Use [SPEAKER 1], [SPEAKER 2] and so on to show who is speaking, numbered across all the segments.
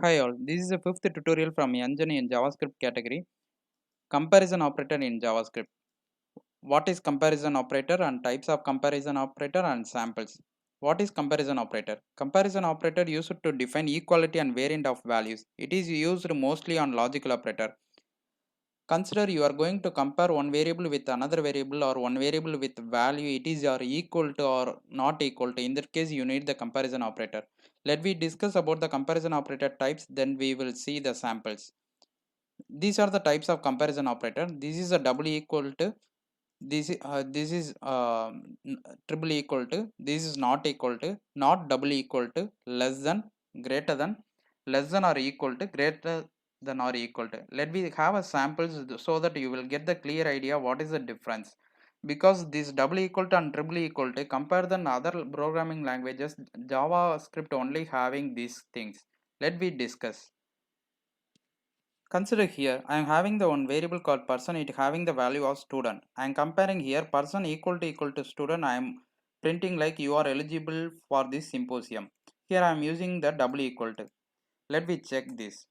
[SPEAKER 1] Hi all, this is the fifth tutorial from NJan in JavaScript category, comparison operator in JavaScript. What is comparison operator and types of comparison operator and samples? What is comparison operator? Comparison operator used to define equality and variant of values. It is used mostly on logical operator. Consider you are going to compare one variable with another variable or one variable with value it is or equal to or not equal to. In that case, you need the comparison operator. Let me discuss about the comparison operator types, then we will see the samples. These are the types of comparison operator. This is a double equal to, this is triple equal to, this is not equal to, not double equal to, less than, greater than, less than or equal to, greater than or equal to. Let me have a samples so that you will get the clear idea what is the difference. Because this double equal to and triple equal to, compare than other programming languages, JavaScript only having these things. Let me discuss. Consider here, I am having the one variable called person, it having the value of student. I am comparing here person equal to student. I am printing like you are eligible for this symposium. Here I am using the double equal to. Let me check this.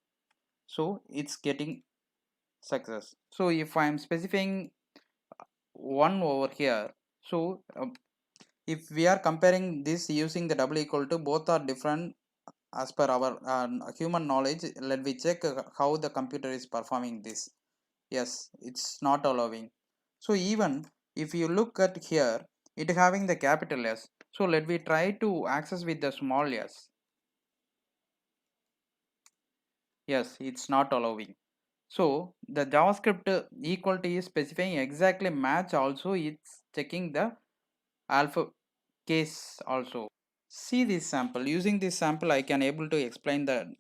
[SPEAKER 1] So it's getting success. So if I am specifying 1 over here, so if we are comparing this using the double equal to, both are different as per our human knowledge. Let me check how the computer is performing this. Yes, it's not allowing. So even if you look at here, it having the capital S. So let me try to access with the small s. Yes, it's not allowing. So the JavaScript equal to is specifying exactly match, also it's checking the alpha case also. See this sample. Using this sample, I can able to explain the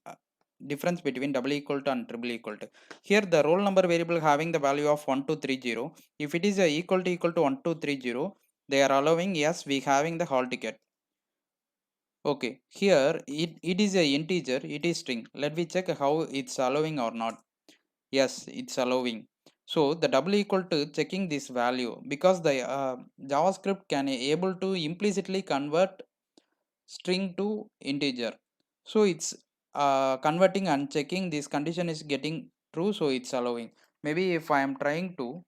[SPEAKER 1] difference between double equal to and triple equal to. Here the roll number variable having the value of 1230. If it is a equal to 1230, they are allowing yes, we having the hall ticket. Okay, here it is a integer, it is string. Let me check how it's allowing or not. Yes, it's allowing. So the double equal to checking this value, because the JavaScript can able to implicitly convert string to integer. So it's converting and checking this condition is getting true, so it's allowing. Maybe if I am trying to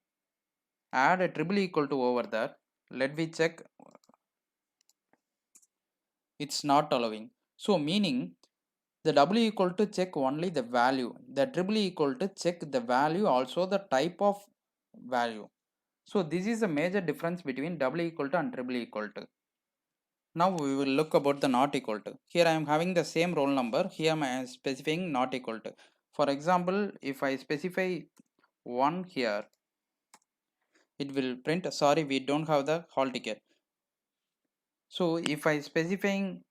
[SPEAKER 1] add a triple equal to over that, let me check, it's not allowing. So meaning the double equal to check only the value, the triple equal to check the value also the type of value. So this is a major difference between double equal to and triple equal to. Now we will look about the not equal to. Here I am having the same roll number. Here I am specifying not equal to. For example, if I specify 1 here, it will print sorry, we don't have the hall ticket. So if I specifying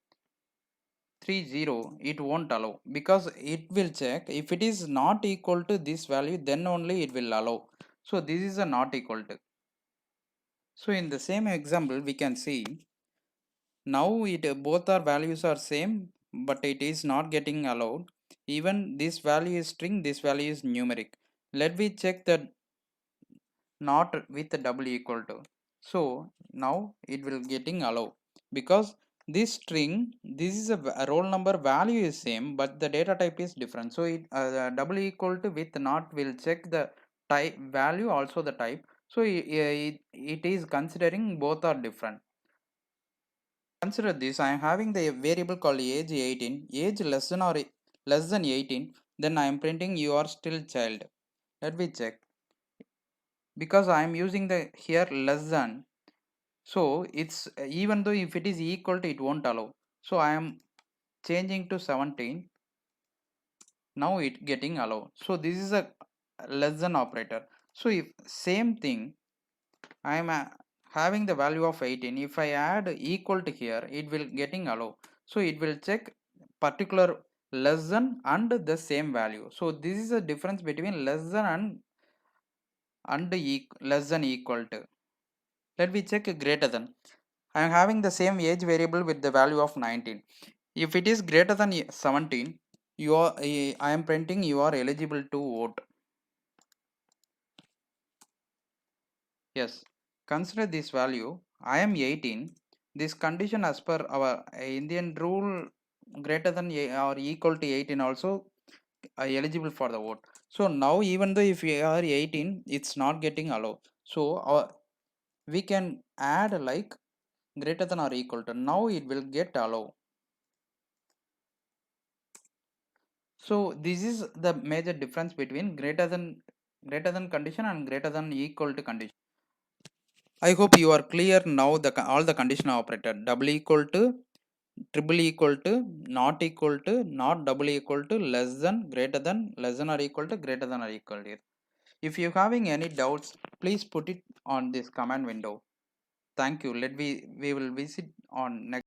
[SPEAKER 1] 30, it won't allow, because it will check if it is not equal to this value, then only it will allow. So this is a not equal to. So in the same example, we can see now it both our values are same, but it is not getting allowed. Even this value is string, this value is numeric. Let me check the not with the double equal to. So now it will getting allowed, because this string, this is a roll number value is same, but the data type is different. So it double equal to with not will check the type value also the type. So it is considering both are different. Consider this, I am having the variable called age 18, age less than or less than 18, then I am printing you are still child. Let me check, because I am using the here less than, so it's even though if it is equal to, it won't allow. So I am changing to 17, now it getting allow. So this is a less than operator. So if same thing, I am having the value of 18, if I add equal to here, it will getting allow. So it will check particular less than and the same value. So this is a difference between less than and less than equal to. Let me check greater than. I am having the same age variable with the value of 19. If it is greater than 17, you are I am printing you are eligible to vote. Yes, consider this value. I am 18. This condition as per our Indian rule greater than or equal to 18 also eligible for the vote. So now even though if we are 18 it's not getting allowed, so we can add like greater than or equal to, now it will get allowed. So this is the major difference between greater than condition and greater than equal to condition. I hope you are clear now the all the conditional operator double equal to, triple equal to, not equal to, not double equal to, less than, greater than, less than or equal to, greater than or equal to. If you having any doubts, please put it on this command window. Thank you. We will visit on next.